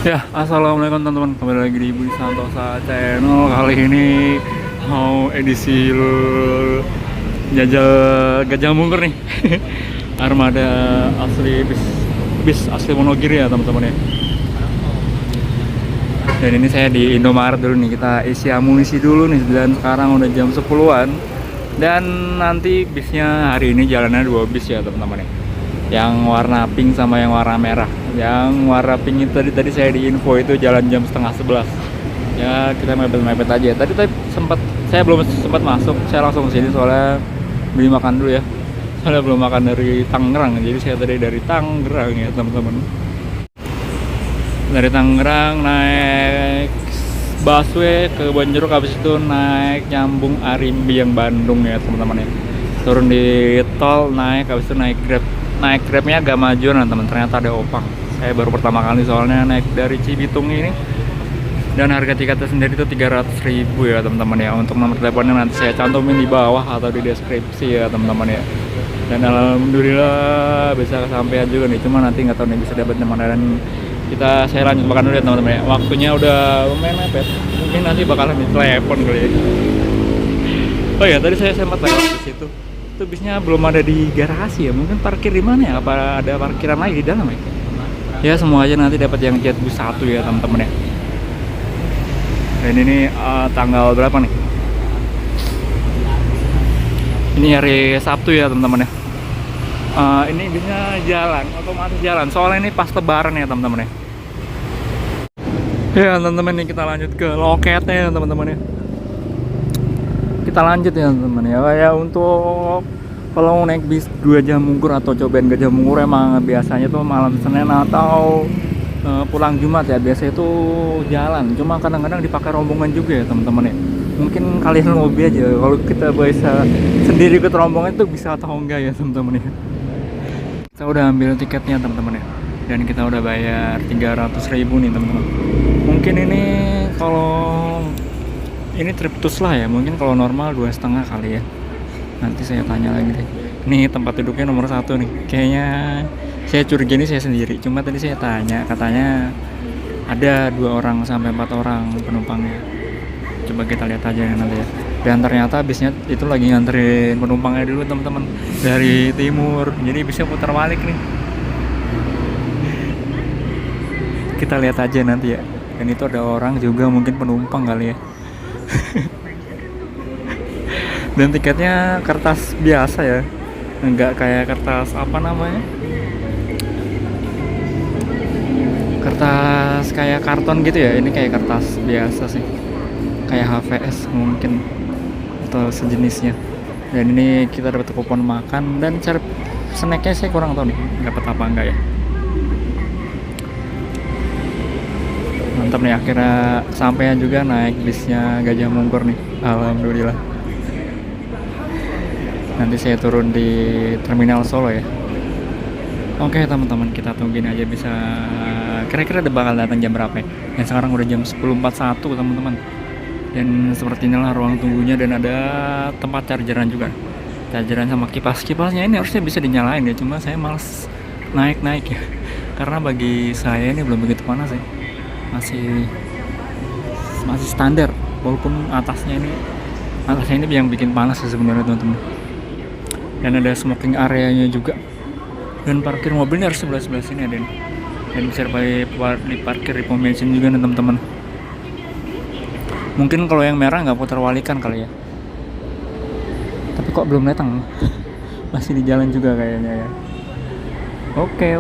Ya, assalamualaikum teman-teman. Kembali lagi di Budi Santosa Channel. Kali ini mau edisi jajal Gajah Mungkur nih. Armada asli bis asli Wonogiri ya teman-teman ya. Dan ini saya di Indomaret dulu nih. Kita isi amunisi dulu nih. Dan sekarang udah jam 10-an. Dan nanti bisnya hari ini jalannya 2 bis ya teman-teman ya. Yang warna pink sama yang warna merah. Yang warna pink itu tadi saya di info itu jalan jam setengah 11. Ya kita mepet-mepet aja. Tadi saya belum sempat masuk. Saya langsung ke sini soalnya beli makan dulu ya. Soalnya belum makan dari Tangerang. Jadi saya tadi dari Tangerang ya teman-teman. Dari Tangerang naik busway ke Bonjeruk, habis itu naik nyambung Arimbi yang Bandung ya teman-teman ya. Turun di tol, habis itu naik Grab. Naik Grabnya agak majuan teman, ternyata ada opang. Saya baru pertama kali soalnya naik dari Cibitung ini. Dan harga tiketnya sendiri itu 300.000 ya teman-teman ya. Untuk nomor teleponnya nanti saya cantumin di bawah atau di deskripsi ya teman-teman ya. Dan alhamdulillah bisa kesampaian juga nih, cuma nanti nggak tahu nih bisa dapat mana. Dan saya lanjut makan dulu ya teman-teman ya. Waktunya udah lumayan mepet, mungkin nanti bakalan ditelepon kali ya. Oh ya, tadi saya sempat lewat di situ. Itu bisnya belum ada di garasi ya, mungkin parkir di mana ya? Apa ada parkiran lagi di dalam ya? Ya semua aja nanti dapat yang jet bus 1 ya teman-teman ya. Dan ini tanggal berapa nih? Ini hari Sabtu ya teman-teman ya. Ini bisnya jalan, otomatis jalan. Soalnya ini pas lebaran ya teman-teman ya. Ya teman-teman, ini kita lanjut ke loketnya ya teman-teman ya. Kita lanjut ya teman-teman ya. Kayak untuk kalau naik bis 2 Gajah Mungkur atau cobain Gajah Mungkur emang biasanya tuh malam Senin atau pulang Jumat ya, biasa itu jalan. Cuma kadang-kadang dipakai rombongan juga ya teman-teman ya. Mungkin kalian lebih aja kalau kita bisa sendiri ikut rombongan itu bisa atau enggak ya teman-teman ya. Kita udah ambil tiketnya teman-teman ya. Dan kita udah bayar 300.000 nih teman-teman. Mungkin ini kalau ini trip tus lah ya, mungkin kalau normal 2,5 kali ya. Nanti saya tanya lagi deh. Nih tempat duduknya nomor 1 nih. Kayaknya saya curiga ini saya sendiri. Cuma tadi saya tanya, katanya ada 2 orang sampai 4 orang penumpangnya. Coba kita lihat aja ya nanti ya. Dan ternyata bisnya itu lagi nganterin penumpangnya dulu teman-teman dari timur. Jadi bisnya putar balik nih. Kita lihat aja nanti ya. Dan itu ada orang juga mungkin penumpang kali ya. Dan tiketnya kertas biasa ya, enggak kayak kertas apa namanya, kertas kayak karton gitu ya. Ini kayak kertas biasa sih, kayak HVS mungkin atau sejenisnya. Dan ini kita dapat kupon makan dan cara snacknya saya kurang tahu nih dapat apa enggak ya. Mantap nih, akhirnya sampai juga naik bisnya Gajah Mungkur nih, alhamdulillah. Nanti saya turun di Terminal Solo ya. Oke teman-teman, kita tungguin aja bisa kira-kira bakal datang jam berapa ya. Dan sekarang udah jam 10.41 teman-teman. Dan seperti inilah ruang tunggunya, dan ada tempat chargeran juga. Chargeran sama kipas-kipasnya ini harusnya bisa dinyalain ya, cuma saya males naik-naik ya. Karena bagi saya ini belum begitu panas ya. Masih standar, walaupun atasnya ini yang bikin panas ya sebenarnya teman-teman. Dan ada smoking areanya juga. Dan parkir mobilnya harus sebelah sini ya, dan bisa diparkir di pom bensin juga nih teman-teman. Mungkin kalau yang merah nggak putar walikan kali ya. Tapi kok belum datang? Masih di jalan juga kayaknya ya. Oke.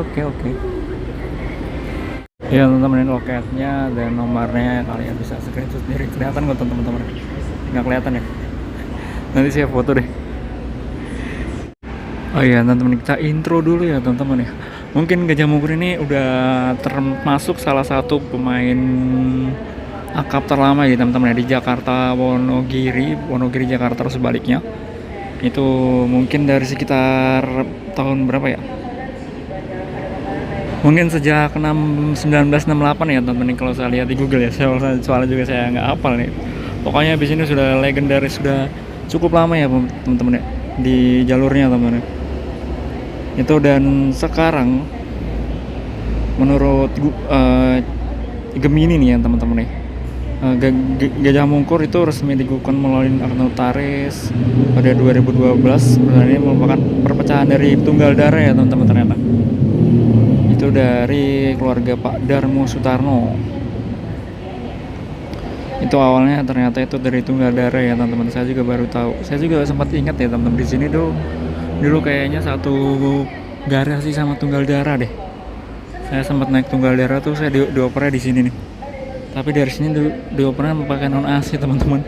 Ya teman-teman, ini loketnya dan nomornya kalian bisa screenshot sendiri. Kelihatan nggak teman-teman? Nggak kelihatan ya? Nanti saya foto deh. Oh iya teman-teman, kita intro dulu ya teman-teman ya. Mungkin Gajah Mungkur ini udah termasuk salah satu pemain akap terlama ya teman-teman ya, di Jakarta Wonogiri Jakarta terus sebaliknya. Itu mungkin dari sekitar tahun berapa ya? Mungkin sejak 1968 ya teman-teman, kalau saya lihat di Google ya. Soalnya juga saya nggak hafal nih. Pokoknya bis ini sudah legendaris, sudah cukup lama ya teman-teman ya di jalurnya teman-teman ya. Itu, dan sekarang menurut Gemini nih ya teman-teman nih. Gajah Mungkur itu resmi digunakan melalui akte notaris pada 2012. Sebenarnya merupakan perpecahan dari tunggal darah ya teman-teman, ternyata itu dari keluarga Pak Darmo Sutarno. Itu awalnya ternyata itu dari tunggal darah ya teman-teman. Saya juga baru tahu. Saya juga sempat ingat ya teman-teman, di sini dulu kayaknya satu garasi sama tunggal darah deh. Saya sempat naik tunggal darah tuh, saya diopernya di sini nih. Tapi dari sini diopernya pakai non AC teman-teman.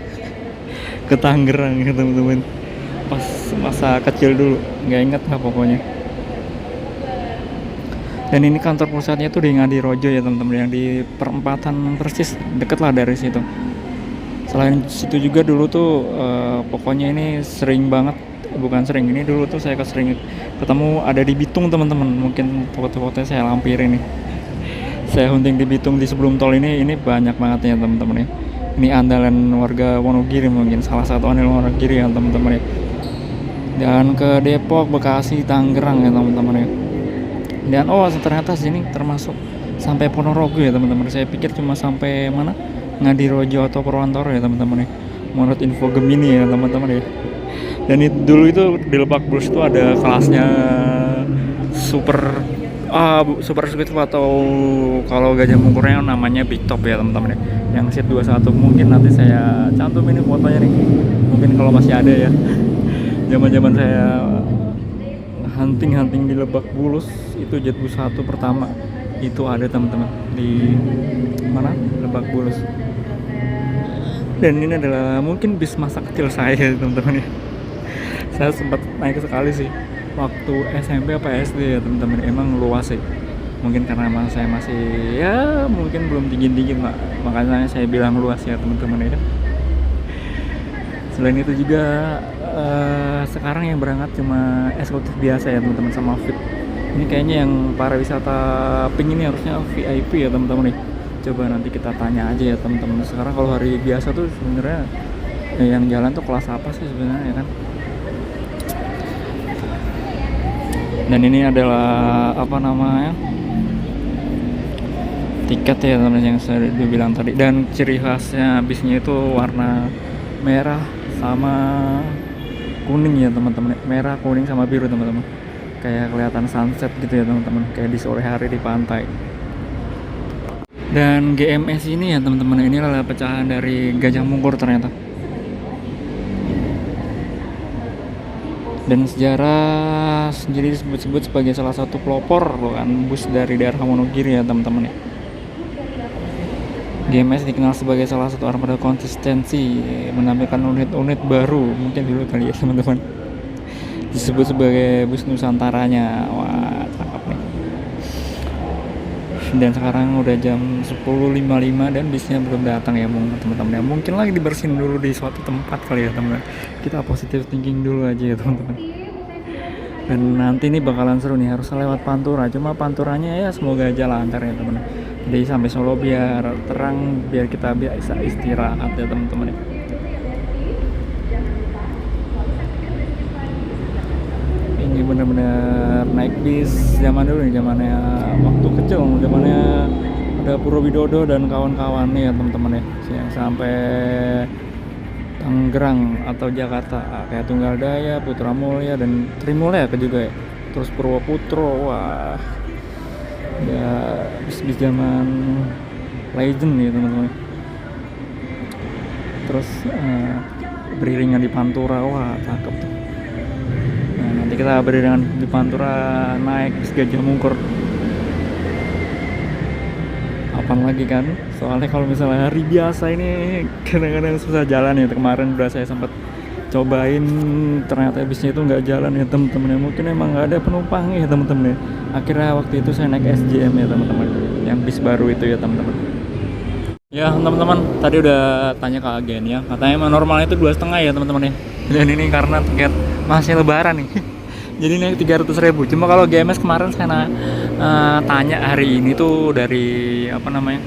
Ke Tangerang ya teman-teman. Pas masa kecil dulu, nggak inget lah pokoknya. Dan ini kantor pusatnya tuh di Ngadirojo ya teman-teman, yang di perempatan persis deket lah dari situ. Selain situ juga dulu tuh pokoknya ini sering banget, bukan sering, ini dulu tuh saya sering ketemu ada di Bitung teman-teman. Mungkin foto-fotonya saya lampirin nih. Saya hunting di Bitung di sebelum tol ini banyak banget ya teman-teman ya. Ini andalan warga Wonogiri, mungkin salah satu andalan Wonogiri ya teman-teman ya. Dan ke Depok, Bekasi, Tangerang ya teman-teman ya. Dan ternyata sini termasuk sampai Ponorogo ya teman-teman. Saya pikir cuma sampai mana, Ngadirojo atau Purwantoro ya teman-teman ya, menurut info Gemini ya teman-teman ya. Dan dulu itu di Lebak Bulus itu ada kelasnya super speed atau kalau Gajah Mungkurnya namanya Big Top ya teman-teman ya, yang seat 21. Mungkin nanti saya cantum ini fotonya nih, mungkin kalau masih ada ya. Zaman saya hunting di Lebak Bulus itu jet bus 1 pertama itu ada teman-teman di mana, Lebak Bulus. Dan ini adalah mungkin bis masa kecil saya teman-teman ya. Saya sempat naik sekali sih waktu SMP apa SD ya teman-teman. Emang luas sih, mungkin karena saya masih ya mungkin belum dingin lah, makanya saya bilang luas ya teman-teman ya. Selain itu juga sekarang yang berangkat cuma eksekutif biasa ya teman-teman, sama VIP. Ini kayaknya yang para wisata pink ini harusnya VIP ya teman-teman nih. Coba nanti kita tanya aja ya teman-teman. Sekarang kalau hari biasa tuh sebenarnya yang jalan tuh kelas apa sih sebenarnya ya kan. Dan ini adalah apa namanya, tiket ya teman-teman yang saya bilang tadi. Dan ciri khasnya bisnya itu warna merah sama kuning ya teman-teman, merah, kuning sama biru teman-teman, kayak kelihatan sunset gitu ya teman-teman, kayak di sore hari di pantai. Dan GMS ini ya teman-teman, ini adalah pecahan dari Gajah Mungkur ternyata. Dan sejarah sendiri disebut-sebut sebagai salah satu pelopor kan bus dari daerah Wonogiri ya teman-teman ya. GMS dikenal sebagai salah satu armada konsistensi, menampilkan unit-unit baru mungkin dulu kali ya teman-teman. Disebut sebagai bus Nusantaranya. Wah, cakep nih. Dan sekarang udah jam 10.55 dan bisnya belum datang ya teman-teman ya. Mungkin lagi dibersihin dulu di suatu tempat kali ya teman-teman. Kita positive thinking dulu aja ya teman-teman. Dan nanti ini bakalan seru nih, harus lewat Pantura. Cuma Panturanya ya semoga aja lancar ya teman-teman. Jadi sampai Solo biar terang, biar kita bisa istirahat ya teman-teman ya. Ini benar-benar naik bis zaman dulu nih, zamannya waktu kecil, zamannya ada Purwo Widodo dan kawan-kawan nih ya teman-teman ya, yang sampai Tangerang atau Jakarta kayak Tunggal Daya, Putra Mulya dan Trimulya juga ya. Terus Purwoputro, wah ya bis-bis zaman legend ya teman-teman. Terus beriringan di Pantura, wah cakep tuh. Nah, nanti kita beriringan di Pantura naik bis Gajah Mungkur. Apaan lagi kan, soalnya kalau misalnya hari biasa ini kadang-kadang susah jalan ya. Kemarin udah saya sempat cobain, ternyata bisnya itu nggak jalan ya teman-teman ya. Mungkin emang nggak ada penumpang ya teman-teman ya. Akhirnya waktu itu saya naik SJM ya teman-teman, yang bis baru itu ya teman-teman. Ya teman-teman, tadi udah tanya ke agen ya, katanya emang normalnya itu 2,5 ya teman-teman ya. Dan ini karena tiket masih lebaran nih jadi naik 300.000. Cuma kalau GMS kemarin saya tanya hari ini tuh dari apa namanya,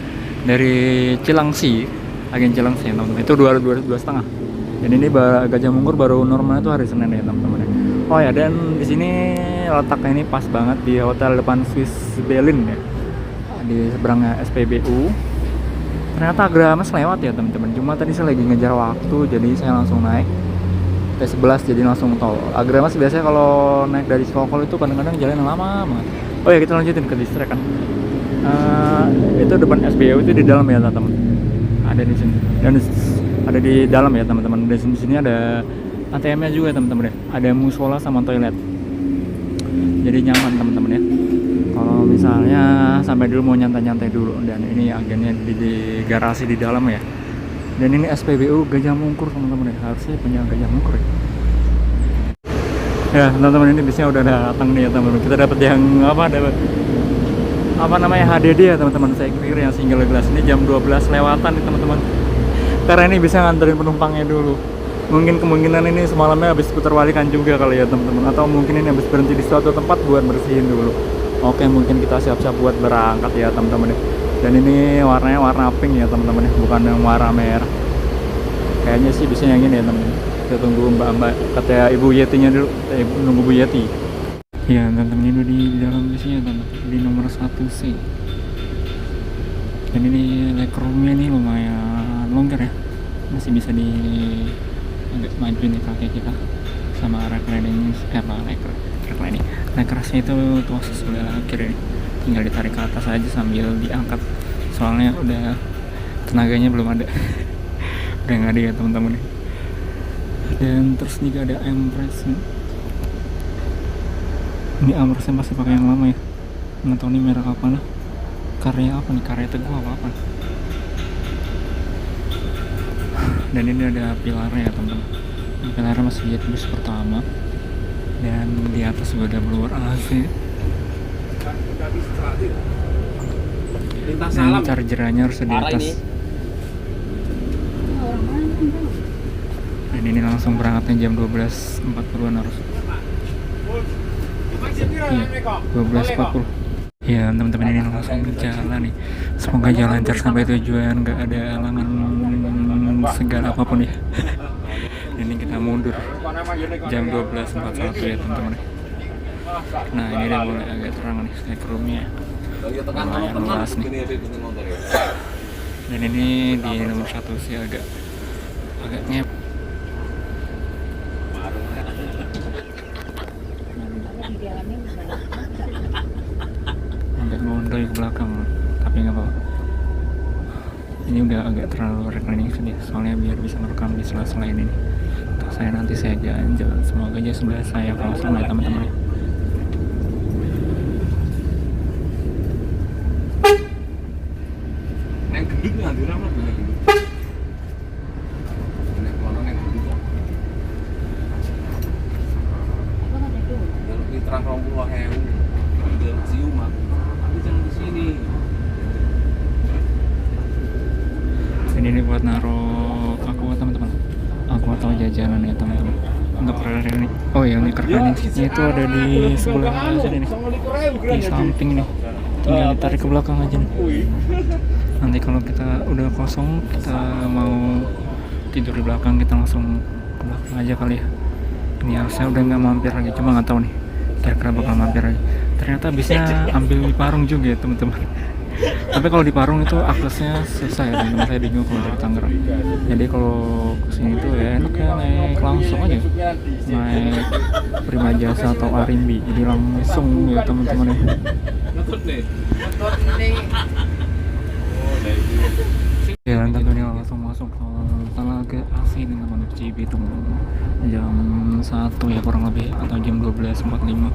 dari Cilangsi, agen Cilangsi teman-teman, itu 2,5. Dan ini Gajah Mungkur baru normalnya tuh hari Senin ya teman-teman. Oh ya, dan di sini letaknya ini pas banget di hotel depan Swiss Berlin ya, di seberangnya SPBU. Ternyata Agrames lewat ya teman-teman, cuma tadi saya lagi ngejar waktu jadi saya langsung naik T11 jadi langsung tol. Agrames biasanya kalau naik dari Sekokol itu kadang-kadang jalan lama banget. Oh ya, kita lanjutin ke distrik kan. Itu depan SBU itu di dalam ya teman-teman, ada di sini dan ada di dalam ya teman-teman. Dan di sini ada ATM-nya juga teman-teman ya, ada musola sama toilet, jadi nyaman teman-teman ya kalau misalnya sampai dulu mau nyantai-nyantai dulu. Dan ini agennya di garasi di dalam ya. Dan ini SPBU Gajah Mungkur teman-teman ya, harusnya punya Gajah Mungkur ya. Ya teman-teman, ini bisnya udah datang nih ya teman-teman. Kita dapat yang apa namanya HDD ya teman-teman. Saya kira yang single glass ini jam 12 lewatan nih teman-teman. Karena ini bisa nganterin penumpangnya dulu. Mungkin kemungkinan ini semalamnya habis putar balikan juga kali ya teman-teman. Atau mungkin ini habis berhenti di suatu tempat buat bersihin dulu. Oke, mungkin kita siap-siap buat berangkat ya teman-teman ya. Dan ini warnanya warna pink ya teman-teman ya, bukan yang warna merah. Kayaknya sih bisa yang ini ya teman-teman. Kita tunggu mbak-mbak, kata Ibu Yetinya dulu. Kita nunggu Bu Yeti. Ya teman-teman, ini di dalam bisnya teman-teman, di nomor 1C. Dan ini legroomnya nih lumayan longgar ya, masih bisa di agak maju nih kaki kita sama reclining reclining. Nah kerasnya itu tuh sebelah kiri nih, tinggal ditarik ke atas aja sambil diangkat, soalnya udah tenaganya belum ada. Udah nggak ada ya teman-teman. Dan terus juga ada armrest. Ini armrestnya masih pakai yang lama ya, nggak tahu nih merek apa lah, karya apa nih, karya Teguh apa. Dan ini ada pilarnya ya teman-teman. Pilarnya masih jet bus pertama, dan di atas juga ada blower AC. Dan chargerannya harus di atas. Dan ini langsung berangkatnya jam 12.40an harus. Iya, 12.40. Ya teman-teman, ini langsung jalan nih. Semoga jalan lancar sampai tujuan, nggak ada halangan segala apapun ya. Ini kita mundur jam 12.41 ya teman-teman. Nah ini udah mulai agak terang nih stackroomnya, lumayan luas nih. Dan ini di nomor 1 sih agak ngep. Agak ngondol ke belakang, tapi nggak apa-apa. Ini udah agak terlalu reclining sedih, soalnya biar bisa merekam di sela-sela ini. Terus nanti saya jalan-jalan, semoga aja sebelah saya kosong ya teman-teman. Yang gendut nih hadir apa tuh gendut? Nek kono nek gendut. Kalau di terang 20.000. Di sium aku. Tapi jangan di sini. Ini buat naruh aqua teman-teman, aqua atau jajanan ya teman-teman. Untuk ini, oh ya ini kerkaning itu ada di sebelah sini nih, di samping nih, tinggal ditarik ke belakang aja nih. Nanti kalau kita udah kosong, kita mau tidur di belakang, kita langsung ke belakang aja kali ya. Ini harusnya udah nggak mampir lagi, cuma nggak tahu nih kira-kira bakal mampir lagi. Ternyata bisa ambil di Parung juga ya teman-teman. Tapi kalau di Parung itu aksesnya susah ya teman-teman, saya bingung kalau dari Tangerang. Jadi kalau kesini tuh ya enaknya naik langsung aja, naik Prima Jasa atau Arimbi, jadi langsung ya teman-teman ya. Ya tentunya langsung masuk ke Talaga AC ini teman-teman, Cibitung jam 1 ya kurang lebih, atau jam 12.45.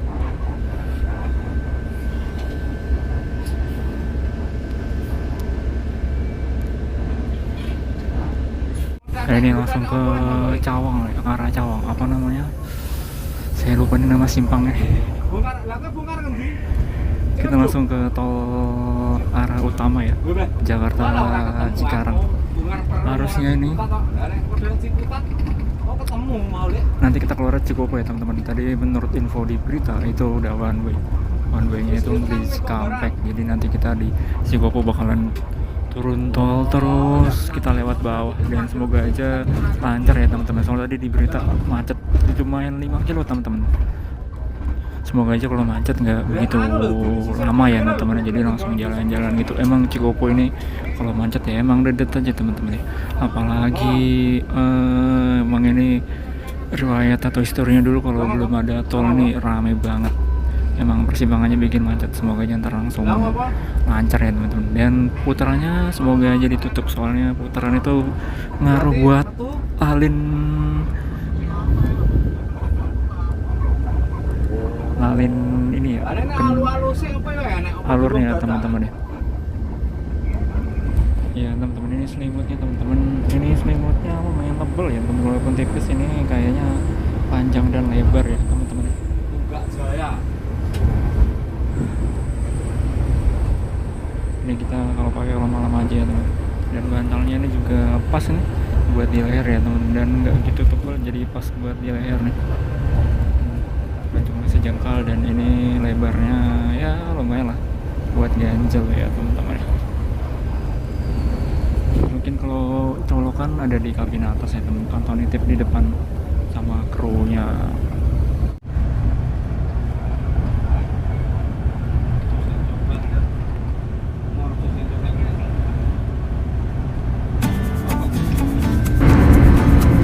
Ini langsung ke Cawang, ke arah Cawang, apa namanya? Saya lupa nih nama simpangnya. Kita langsung ke tol arah utama ya, Jakarta Cikarang. Harusnya ini nanti kita keluar Cikopo ya teman-teman. Tadi menurut info di berita itu udah one way-nya itu di Cikampek. Jadi nanti kita di Cikopo bakalan turun tol terus kita lewat bawah, dan semoga aja lancar ya teman-teman. Soalnya tadi di berita macet lumayan 5 kilo teman-teman. semoga aja kalau macet nggak begitu lama ya teman-teman, jadi langsung jalan-jalan gitu. Emang Cikopo ini kalau macet ya emang dedet aja teman-teman ya, apalagi emang ini riwayat atau historinya dulu kalau belum ada tol ini rame banget. Emang persimpangannya bikin macet, semoga aja ntar langsung lancar ya teman-teman. Dan putarannya semoga aja ditutup, soalnya putaran itu ngaruh buat alin ini ya, alurnya ya teman-teman ya. Ya teman-teman, ini selimutnya teman-teman, ini selimutnya lumayan tebel ya teman-teman, walaupun tipis ini kayaknya panjang dan lebar ya teman-teman ya. Ini kita kalau pakai lama-lama aja ya teman. Dan bantalnya ini juga pas nih buat di leher ya teman, dan nggak gitu tebal, jadi pas buat di leher nih. Cuma sejengkal, dan ini lebarnya ya lumayan lah buat ganjel ya teman-teman. Mungkin kalau colokan ada di kabin atas ya teman, kantong nitip di depan sama krunya.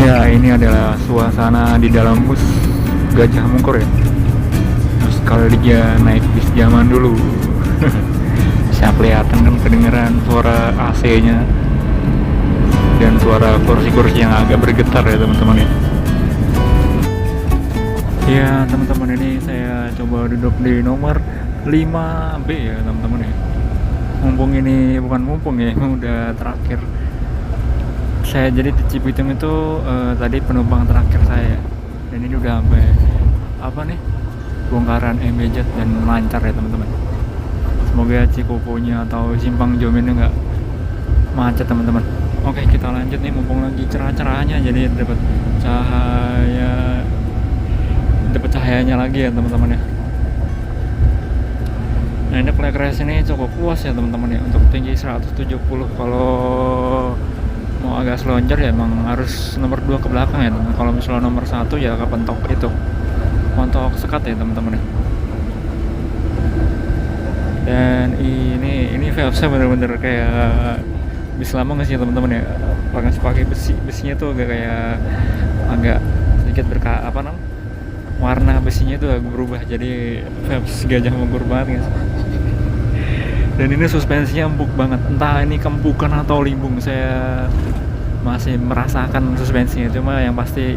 Ya, ini adalah suasana di dalam bus Gajah Mungkur ya. Kalau dia naik bis zaman dulu. Bisa kelihatan kan, kedengeran suara AC-nya dan suara kursi-kursi yang agak bergetar ya teman-teman ya. Ya teman-teman, ini saya coba duduk di nomor 5B ya teman-teman ya. Mumpung ini bukan mumpung ya, udah terakhir. Saya jadi di Cibitung itu tadi penumpang terakhir saya, dan ini udah sampai apa nih, bongkaran MBZ dan lancar ya teman-teman. Semoga Cikoponya atau Simpang Jominnya nggak macet teman-teman. Oke, kita lanjut nih, mumpung lagi cerah-cerahnya, jadi dapat cahayanya lagi ya teman-teman ya. Nah, ini flag race ini cukup luas ya teman-teman ya, untuk tinggi 170. Kalau mau agak selonjor ya emang harus nomor 2 ke belakang ya teman. Kalau misalnya nomor 1 ya ke pentok itu, pentok sekat ya teman-teman ya. Dan ini VFC bener-bener kayak bis lama nggak sih teman-teman ya, pakai besinya tuh agak sedikit warna besinya tuh agak berubah, jadi VFC Gajah Mungkur banget guys. Dan ini suspensinya empuk banget, entah ini kempukan atau limbung, saya masih merasakan suspensinya, cuma yang pasti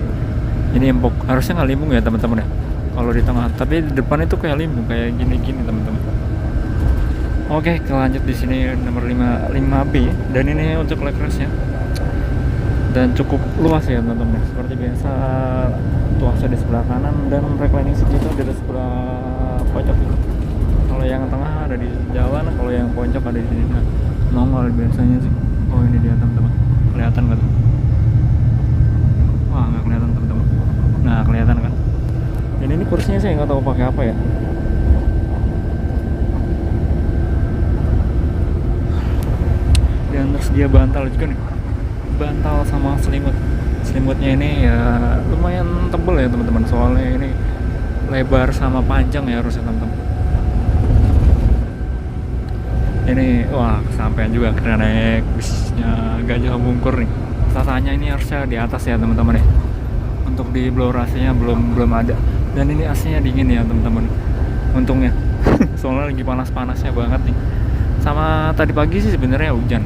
ini empuk. Harusnya nggak limbung ya teman-teman ya kalau di tengah, tapi di depan itu kayak limbung, kayak gini-gini teman-teman. Oke, kita lanjut di sini nomor 5B, dan ini untuk leg race-nya, dan cukup luas ya teman-teman. Seperti biasa, tuasnya di sebelah kanan dan reclining seat itu di sebelah pojok itu. Kalau yang tengah ada di jalan, kalau yang pojok ada di sini. Nah, nongol biasanya sih. Oh, ini dia teman-teman. Kelihatan nggak tuh? Wah, nggak kelihatan teman-teman. Nah, kelihatan kan? Dan ini kursinya saya nggak tahu pakai apa ya. Dan tersedia bantal juga nih. Bantal sama selimut. Selimutnya ini ya lumayan tebel ya teman-teman. Soalnya ini lebar sama panjang ya harusnya teman-teman. Ini wah, kesampaian juga karena naik bisnya Gajah Mungkur nih. Tatanya ini harusnya di atas ya teman-teman ya. Untuk di blower AC-nya belum ada. Dan ini AC-nya dingin ya teman-teman. Untungnya. Soalnya lagi panas-panasnya banget nih. Sama tadi pagi sih sebenarnya hujan.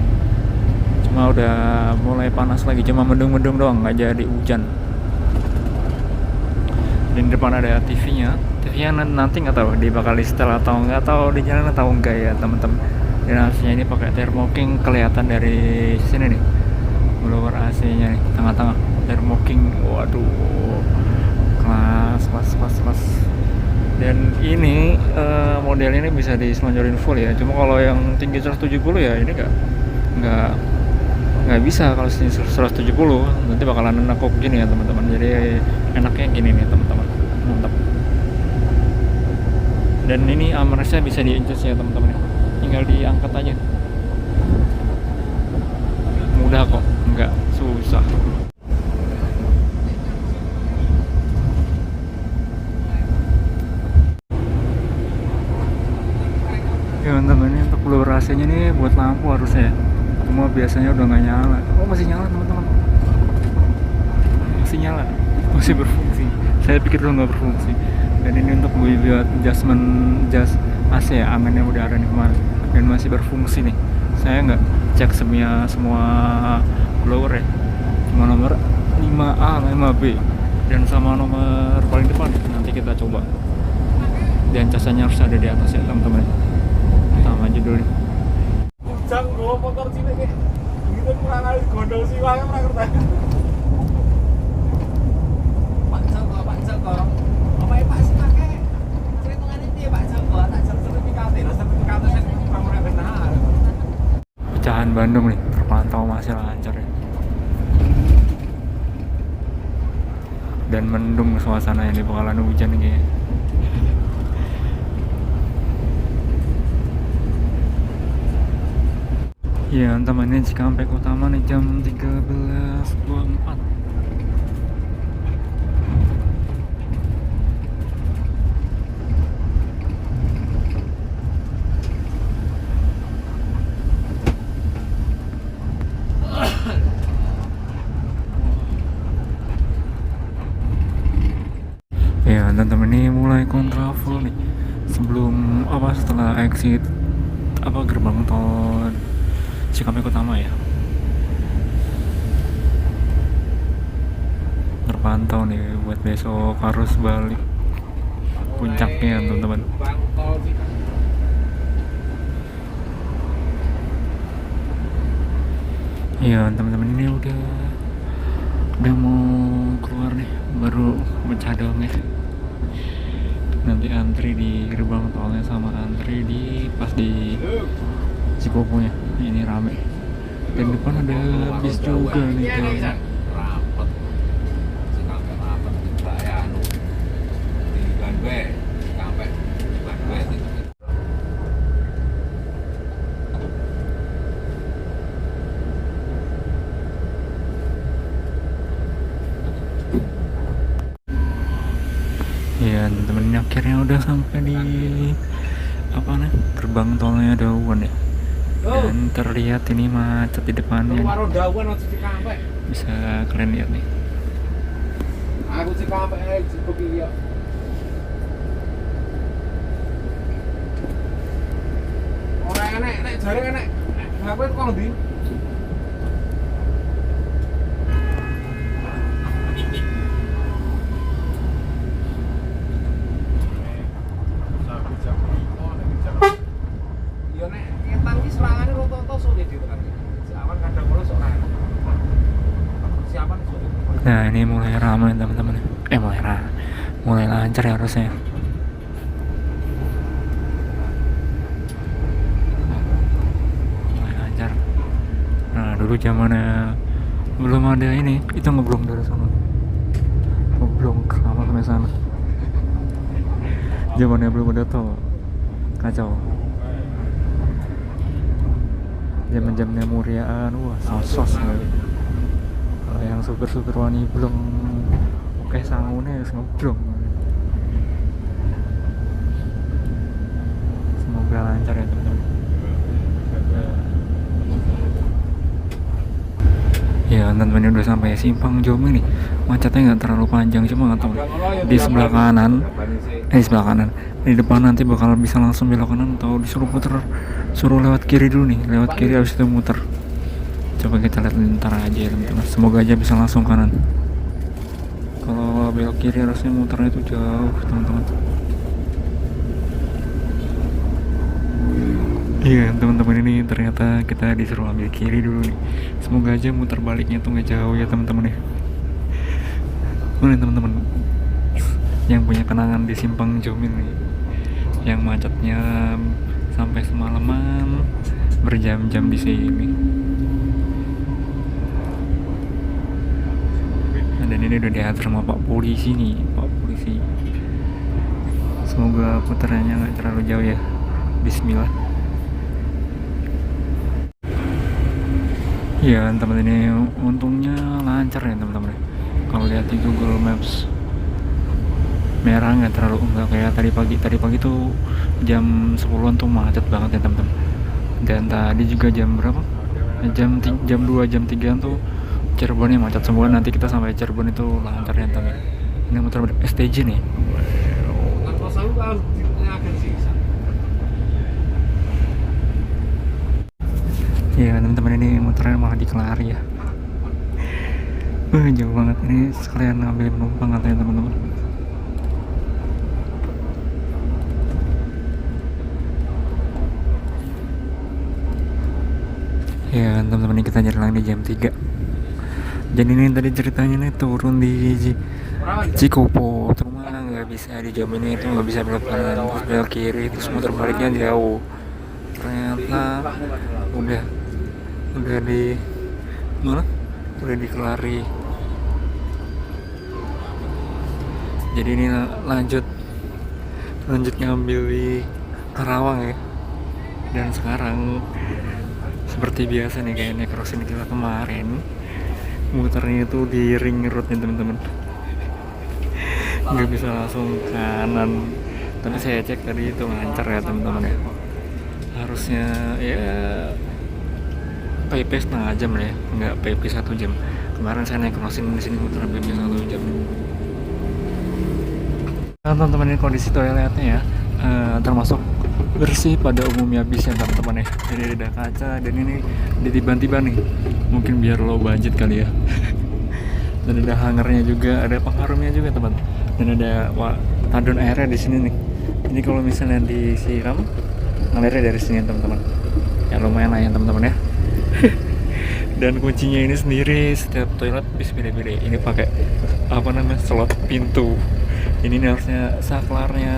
Cuma udah mulai panas lagi, cuma mendung-mendung doang, nggak jadi hujan. Dan di depan ada TV-nya. TV-nya nanti nggak tahu di bakal di setel atau nggak tahu di jalan atau enggak ya teman-teman. Dan AC-nya ini pakai thermoking, kelihatan dari sini nih. Blower AC-nya nih, tengah-tengah thermoking. Waduh, kelas. Dan ini model ini bisa diselonjorin full ya. Cuma kalau yang tinggi 170 ya ini nggak bisa. Kalau 170 nanti bakalan nekuk gini ya teman-teman. Jadi enaknya gini nih teman-teman, mantap. Dan ini armrestnya bisa di-adjust ya teman-teman, tinggal diangkat aja, mudah kok, nggak susah. teman-teman, ini untuk blower AC-nya nih buat lampu harusnya ya. Cuma biasanya udah nggak nyala. Oh masih nyala teman-teman, masih nyala, masih berfungsi. Saya pikir dulu nggak berfungsi. Dan ini untuk buat adjustment AC ya, anginnya udah ada nih kemarin dan masih berfungsi nih. Saya nggak cek semua blower ya, cuma nomor 5A 5B dan sama nomor paling depan. Nanti kita coba, dan casanya harus ada di atas ya teman-teman. Sama aja dulu nih. Jang gua motor cilik nih. Gitu kurang kali gondol sih wae ora ngerti. Pak Joko. Apa Pak sih pakai? Ceritane piye Pak Joko? Tak jel sertifikate. Lah sertifikate sing ora benar. Pecahan Bandung nih terpantau masih lancar ya. Dan mendung suasana ini, bakalan hujan nih kayaknya. Ya teman, ini Cikampek Utama nih jam 13.24. Ya teman-teman, ini mulai kontraflow nih sebelum setelah exit gerbang tol Cikampek Utama ya. Terpantau nih buat besok arus balik puncaknya teman-teman. Iya teman-teman, ini udah mau keluar nih, baru pecah doang ya. Nanti antri di gerbang tolnya sama antri pas di Cikopo ya. Ini rame. Dan depan ada bis juga nih kayaknya. Rapet. Cikampek rapet saya anu. Tinggal gue. Cikampek. Iya temen-temen, akhirnya udah sampai di gerbang tolnya Dauan ya. Dan terlihat ini macet di depannya. Bisa kalian lihat nih. Aku Cikampek cukup iya. Ora enek jare enek. Ngapain kok ndi? Nah ini mulai ramai teman-teman. Mulai lancar ya harusnya. Mulai lancar. Nah dulu zamannya belum ada ini, itu ngeblong dari sana. Ngeblong sama sampai sana. Zamannya belum ada tol, kacau. Zaman-zamannya Muriaan, wah sos kalau yang super wani belum oke sangunnya harus ngeblong. Semoga lancar ya teman-teman. Ya teman-teman, ini udah sampai Simpang Jomi nih. Macetnya nggak terlalu panjang, cuma nggak tahu di sebelah kanan, di depan nanti bakal bisa langsung belok kanan atau disuruh puter, suruh lewat kiri dulu nih, lewat kiri habis itu muter. Coba kita lihat ntar aja ya teman-teman, semoga aja bisa langsung kanan. Kalau belok kiri harusnya muternya itu jauh teman-teman. Iya teman-teman, ini ternyata kita disuruh ambil kiri dulu nih. Semoga aja muter baliknya tuh nggak jauh ya teman-teman ya. Ini teman-teman yang punya kenangan di Simpang Jomin nih, yang macetnya sampai semalaman berjam-jam di sini. Dan ini udah diatur sama Pak Polisi nih, Pak Polisi. Semoga putarannya nggak terlalu jauh ya. Bismillah. Iya teman-teman, ini untungnya lancar ya teman-teman. Kalau lihat di Google Maps merah, nggak kayak tadi pagi tuh jam 10-an tuh macet banget ya teman-teman. Dan tadi juga jam berapa, jam 2 jam 3 tuh Cirebonnya macet semua. Nanti kita sampai Cirebon itu lancar ya teman. Ini muter STJ nih. Kalau selalu harus akan sih. Ya teman-teman, ini muternya malah di Kelari ya. Jauh banget, ini sekalian ngambil penumpang katanya teman-teman. Ya teman-teman, ini kita jalan di jam 3. Dan ini tadi ceritanya nih turun di Cikopo, cuma nggak bisa di jam ini, itu nggak bisa belok kanan terus belok kiri terus muter baliknya jauh. Ternyata udah di mana? Udah di Kelari. Jadi ini lanjut ngambil di Karawang ya. Dan sekarang seperti biasa nih, kayaknya crossing kita kemarin muternya itu di ring roadnya teman-teman, nggak bisa langsung kanan. Tapi saya cek tadi itu lancar ya teman-teman ya. Harusnya ya PP setengah jam lah ya, nggak PP 1 jam. Kemarin saya naik crossing di sini muter PP 1 jam. Nah, teman-teman, ini kondisi toiletnya ya, termasuk bersih pada umumnya bis ya teman-teman ya. Jadi ada kaca dan ini ada tiban-tiban nih, mungkin biar low budget kali ya. Dan ada hangernya juga, ada pengharumnya juga teman. Dan ada tandon airnya di sini nih. Ini kalau misalnya disiram ngalirnya dari sini teman-teman. Ya lumayan lah ya teman-teman ya. Dan kuncinya ini sendiri, setiap toilet bis beda-beda. Ini pakai apa namanya, slot pintu. Ini harusnya saklarnya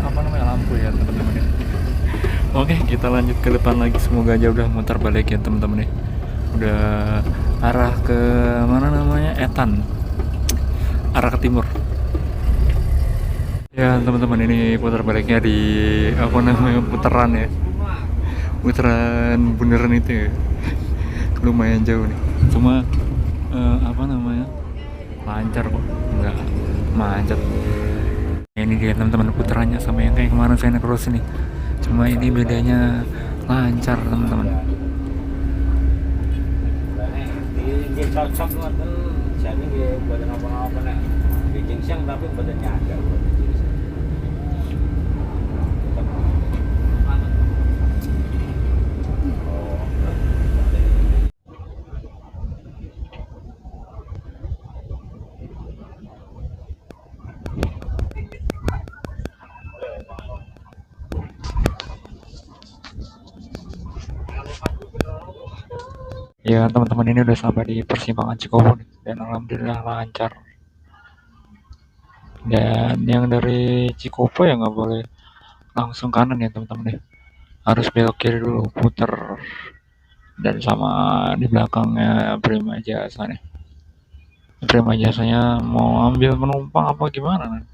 apa namanya, lampu ya teman-teman ya. Oke, kita lanjut ke depan lagi. Semoga aja udah muter balik ya teman-teman ya. Udah arah ke mana namanya, Etan, arah ke timur. Ya teman-teman, ini putar baliknya di apa namanya, putaran ya, putaran beneran itu ya. Lumayan jauh nih, cuma apa namanya, lancar kok, nggak macet. Ini dia teman-teman putarannya sama yang kayak kemarin saya naik cross ini, cuma ini bedanya lancar teman-teman. Ini cocok ngoten jane nggih mboten apa-apa nek bikin siang tapi mboten nyadar. Ya teman-teman, ini udah sampai di persimpangan Cikopo dan alhamdulillah lancar. Dan yang dari Cikopo ya nggak boleh langsung kanan ya teman-teman ya, harus belok kiri dulu, puter. Dan sama di belakangnya Prima Jasa nih. Prima Jasanya mau ambil penumpang apa gimana nih?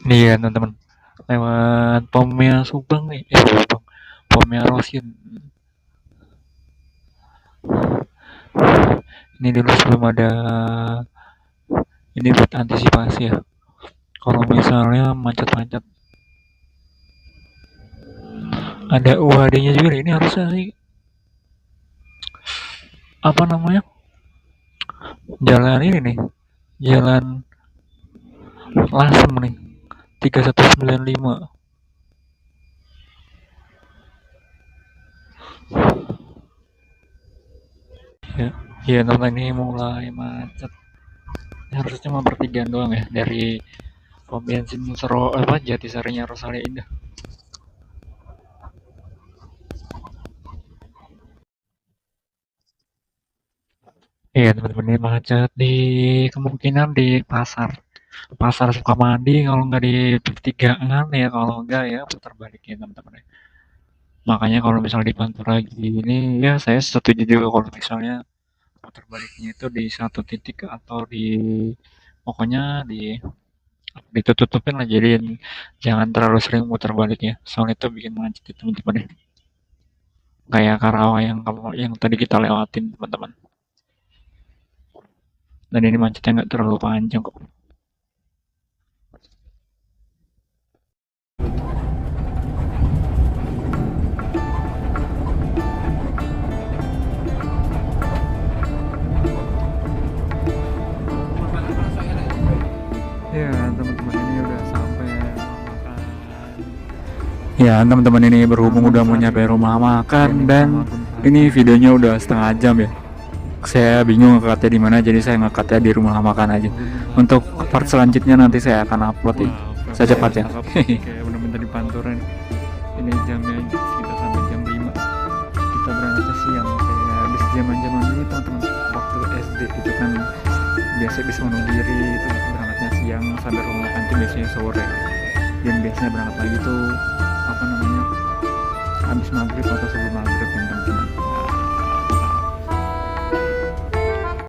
Nih ya teman-teman, lewat Pomnya Subang nih, Subang, Pomnya Rosin. Ini dulu sebelum ada ini, buat antisipasi ya. Kalau misalnya macet-macet, ada UHD-nya juga nih. Ini harusnya sih apa namanya, jalan ini nih, jalan Lasem nih, 3195. Ya, ya teman, ini mulai macet. Ini harusnya cuma pertigaan doang ya, dari pom bensin Jatisarinya Rosalia Indah. Iya teman-teman, ini macet di kemungkinan di pasar Sukamandi, kalau nggak di pertigaan ya, kalau nggak ya putar balik ya teman-teman ya. Makanya kalau misalnya di Pantura gini ya, saya setuju juga kalau misalnya putar baliknya itu di satu titik atau di pokoknya ditutup-tutupin lah, jadi jangan terlalu sering muter baliknya, soalnya itu bikin macet ya teman-teman ya. Kayak Karawang yang tadi kita lewatin teman-teman. Dan ini macetnya nggak terlalu panjang kok. Ya teman-teman, ini udah sampai makan. Ya teman-teman, ini berhubung udah mau nyampe rumah makan dan ini videonya udah setengah jam ya. Saya bingung ngekatnya di mana, jadi saya ngekatnya di rumah makan aja. Untuk part selanjutnya nanti saya akan upload ya, secepatnya. Kayak bener-bener di Pantura nih. Ini jamnya sekitar sampai jam 5. Kita berangkatnya siang, kayak habis zaman-zaman dulu teman-teman. Waktu SD itu kan biasa bisa bunuh diri, itu berangkatnya siang sampai rumah makan itu biasanya sore. Dan biasanya berangkat lagi tuh apa namanya, habis maghrib atau sebelum maghrib.